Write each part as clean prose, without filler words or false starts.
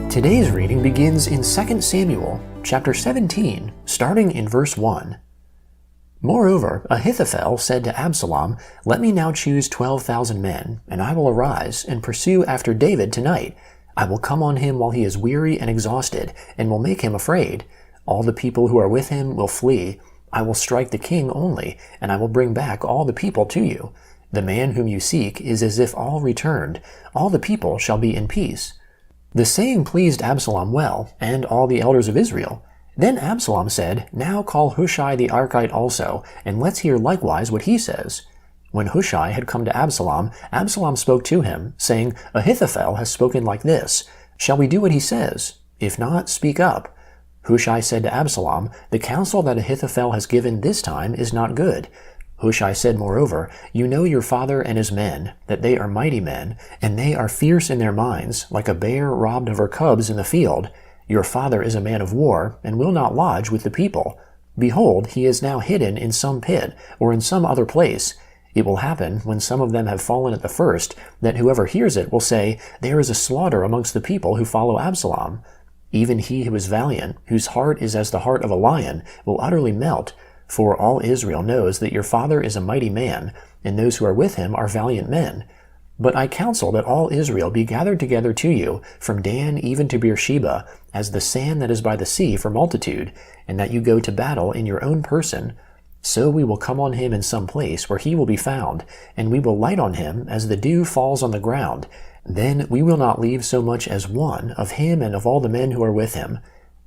Today's reading begins in 2 Samuel, chapter 17, starting in verse 1. Moreover, Ahithophel said to Absalom, "Let me now choose 12,000 men, and I will arise and pursue after David tonight. I will come on him while he is weary and exhausted, and will make him afraid. All the people who are with him will flee. I will strike the king only, and I will bring back all the people to you. The man whom you seek is as if all returned. All the people shall be in peace." The saying pleased Absalom well, and all the elders of Israel. Then Absalom said, "Now call Hushai the Archite also, and let's hear likewise what he says." When Hushai had come to Absalom, Absalom spoke to him, saying, "Ahithophel has spoken like this. Shall we do what he says? If not, speak up." Hushai said to Absalom, "The counsel that Ahithophel has given this time is not good." Hushai said moreover, "You know your father and his men, that they are mighty men, and they are fierce in their minds, like a bear robbed of her cubs in the field. Your father is a man of war, and will not lodge with the people. Behold, he is now hidden in some pit, or in some other place. It will happen, when some of them have fallen at the first, that whoever hears it will say, 'There is a slaughter amongst the people who follow Absalom.' Even he who is valiant, whose heart is as the heart of a lion, will utterly melt. For all Israel knows that your father is a mighty man, and those who are with him are valiant men. But I counsel that all Israel be gathered together to you, from Dan even to Beersheba, as the sand that is by the sea for multitude, and that you go to battle in your own person. So we will come on him in some place where he will be found, and we will light on him as the dew falls on the ground. Then we will not leave so much as one of him and of all the men who are with him.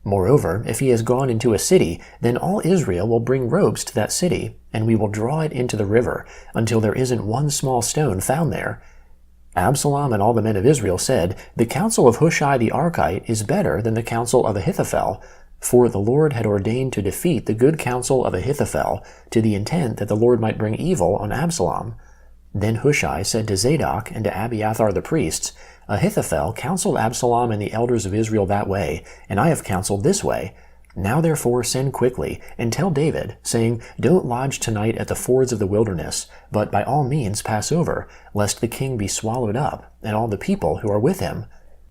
Moreover, if he has gone into a city, then all Israel will bring ropes to that city, and we will draw it into the river, until there isn't one small stone found there." Absalom and all the men of Israel said, "The counsel of Hushai the Archite is better than the counsel of Ahithophel." For the Lord had ordained to defeat the good counsel of Ahithophel, to the intent that the Lord might bring evil on Absalom. Then Hushai said to Zadok and to Abiathar the priests, "Ahithophel counseled Absalom and the elders of Israel that way, and I have counseled this way. Now therefore send quickly, and tell David, saying, 'Don't lodge tonight at the fords of the wilderness, but by all means pass over, lest the king be swallowed up, and all the people who are with him.'"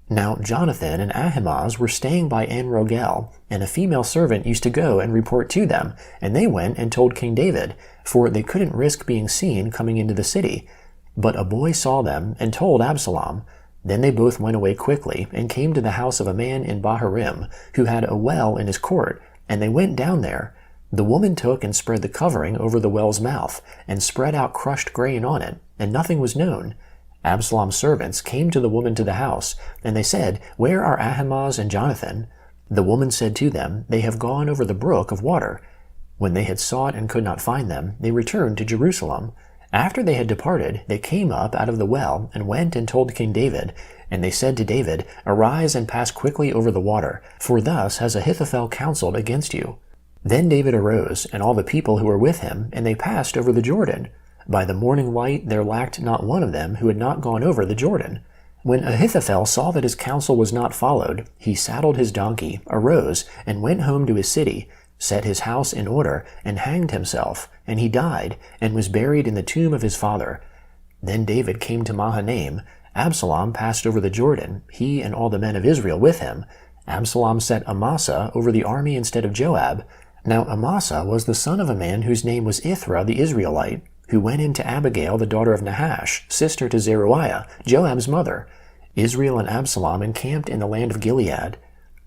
Now Jonathan and Ahimaaz were staying by En-Rogel, and a female servant used to go and report to them, and they went and told King David, for they couldn't risk being seen coming into the city. But a boy saw them and told Absalom. Then they both went away quickly and came to the house of a man in Bahurim, who had a well in his court, and they went down there. The woman took and spread the covering over the well's mouth, and spread out crushed grain on it, and nothing was known. Absalom's servants came to the woman to the house, and they said, "Where are Ahimaaz and Jonathan?" The woman said to them, "They have gone over the brook of water." When they had sought and could not find them, they returned to Jerusalem. After they had departed, they came up out of the well, and went and told King David. And they said to David, "Arise and pass quickly over the water, for thus has Ahithophel counseled against you." Then David arose, and all the people who were with him, and they passed over the Jordan. By the morning light there lacked not one of them who had not gone over the Jordan. When Ahithophel saw that his counsel was not followed, he saddled his donkey, arose, and went home to his city, set his house in order, and hanged himself, and he died, and was buried in the tomb of his father. Then David came to Mahanaim. Absalom passed over the Jordan, he and all the men of Israel with him. Absalom set Amasa over the army instead of Joab. Now Amasa was the son of a man whose name was Ithra the Israelite, who went in to Abigail the daughter of Nahash, sister to Zeruiah, Joab's mother. Israel and Absalom encamped in the land of Gilead.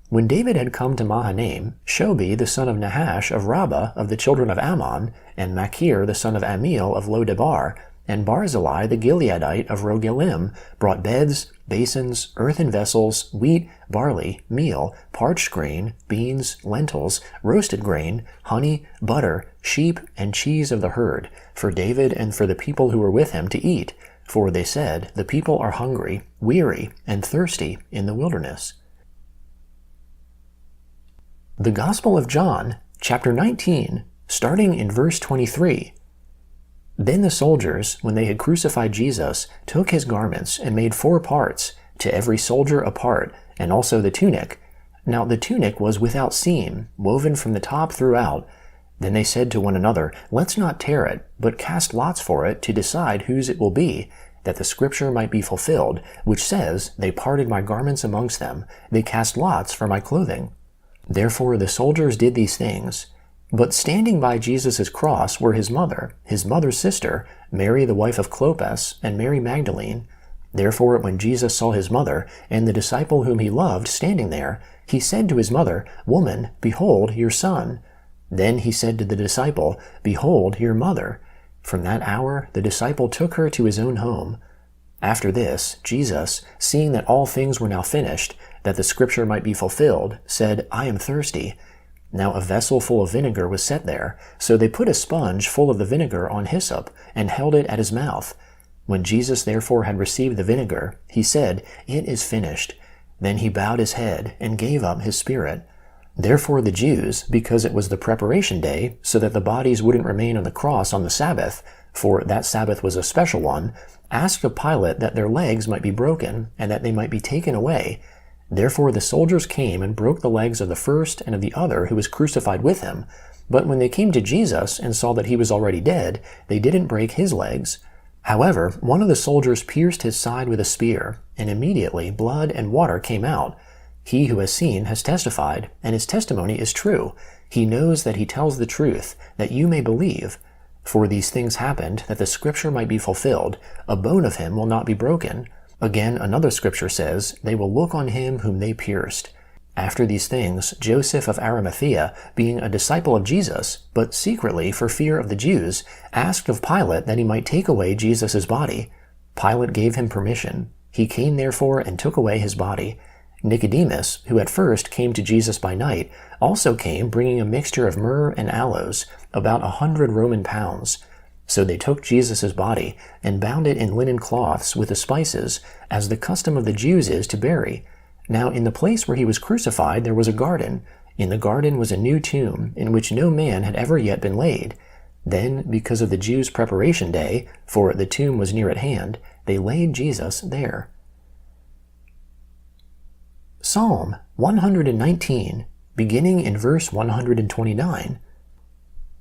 When David had come to Mahanaim, Shobi the son of Nahash of Rabbah of the children of Ammon, and Machir the son of Amiel of Lo-debar, and Barzillai the Gileadite of Rogelim brought beds, basins, earthen vessels, wheat, barley, meal, parched grain, beans, lentils, roasted grain, honey, butter, sheep, and cheese of the herd, for David and for the people who were with him to eat. For they said, "The people are hungry, weary, and thirsty in the wilderness." The Gospel of John, chapter 19, starting in verse 23. Then the soldiers, when they had crucified Jesus, took his garments and made 4 parts, to every soldier a part, and also the tunic. Now the tunic was without seam, woven from the top throughout. Then they said to one another, Let's not tear it, but cast lots for it to decide whose it will be, that the scripture might be fulfilled, which says, They parted my garments amongst them, they cast lots for my clothing. Therefore the soldiers did these things. But standing by Jesus' cross were his mother's sister, Mary the wife of Clopas, and Mary Magdalene. Therefore when Jesus saw his mother, and the disciple whom he loved standing there, he said to his mother, Woman, behold your son. Then he said to the disciple, Behold your mother. From that hour the disciple took her to his own home. After this, Jesus, seeing that all things were now finished, that the scripture might be fulfilled, said, I am thirsty. Now a vessel full of vinegar was set there, so they put a sponge full of the vinegar on hyssop, and held it at his mouth. When Jesus therefore had received the vinegar, he said, It is finished. Then he bowed his head, and gave up his spirit. Therefore the Jews, because it was the preparation day, so that the bodies wouldn't remain on the cross on the Sabbath, for that Sabbath was a special one, asked of Pilate that their legs might be broken, and that they might be taken away. Therefore the soldiers came and broke the legs of the first and of the other who was crucified with him. But when they came to Jesus and saw that he was already dead, they didn't break his legs. However, one of the soldiers pierced his side with a spear, and immediately blood and water came out. He who has seen has testified, and his testimony is true. He knows that he tells the truth, that you may believe. For these things happened, that the scripture might be fulfilled, a bone of him will not be broken. Again, another scripture says, They will look on him whom they pierced. After these things, Joseph of Arimathea, being a disciple of Jesus, but secretly for fear of the Jews, asked of Pilate that he might take away Jesus' body. Pilate gave him permission. He came therefore and took away his body. Nicodemus, who at first came to Jesus by night, also came bringing a mixture of myrrh and aloes, about 100 Roman pounds. So they took Jesus' body, and bound it in linen cloths with the spices, as the custom of the Jews is to bury. Now in the place where he was crucified there was a garden. In the garden was a new tomb, in which no man had ever yet been laid. Then, because of the Jews' preparation day, for the tomb was near at hand, they laid Jesus there. Psalm 119, beginning in verse 129.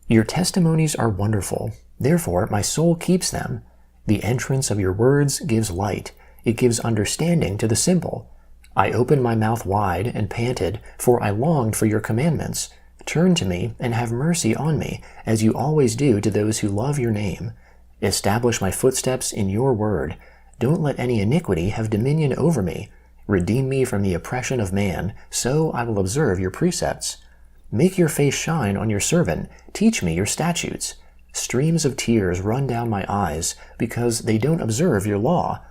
Your testimonies are wonderful, therefore my soul keeps them. The entrance of your words gives light, it gives understanding to the simple. I opened my mouth wide and panted, for I longed for your commandments. Turn to me and have mercy on me, as you always do to those who love your name. Establish my footsteps in your word. Don't let any iniquity have dominion over me. Redeem me from the oppression of man, so I will observe your precepts. Make your face shine on your servant, teach me your statutes. Streams of tears run down my eyes, because they don't observe your law.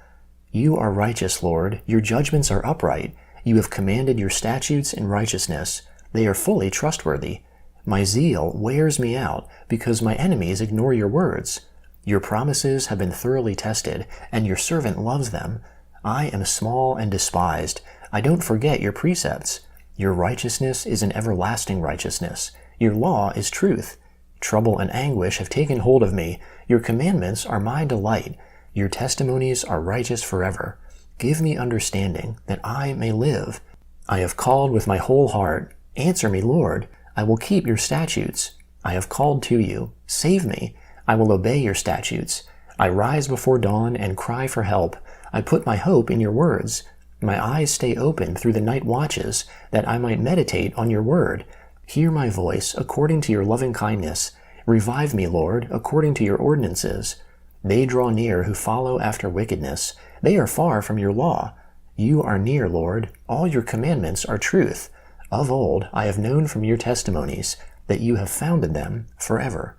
You are righteous, Lord, your judgments are upright. You have commanded your statutes in righteousness. They are fully trustworthy. My zeal wears me out, because my enemies ignore your words. Your promises have been thoroughly tested, and your servant loves them. I am small and despised. I don't forget your precepts. Your righteousness is an everlasting righteousness. Your law is truth. Trouble and anguish have taken hold of me. Your commandments are my delight. Your testimonies are righteous forever. Give me understanding, that I may live. I have called with my whole heart. Answer me, Lord. I will keep your statutes. I have called to you. Save me. I will obey your statutes. I rise before dawn and cry for help. I put my hope in your words. My eyes stay open through the night watches, that I might meditate on your word. Hear my voice according to your loving kindness. Revive me, Lord, according to your ordinances. They draw near who follow after wickedness. They are far from your law. You are near, Lord. All your commandments are truth. Of old I have known from your testimonies that you have founded them forever.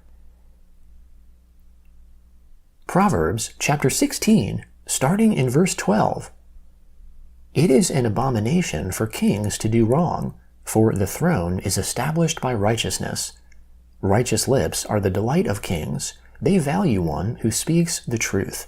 Proverbs chapter 16, starting in verse 12. It is an abomination for kings to do wrong, for the throne is established by righteousness. Righteous lips are the delight of kings. They value one who speaks the truth.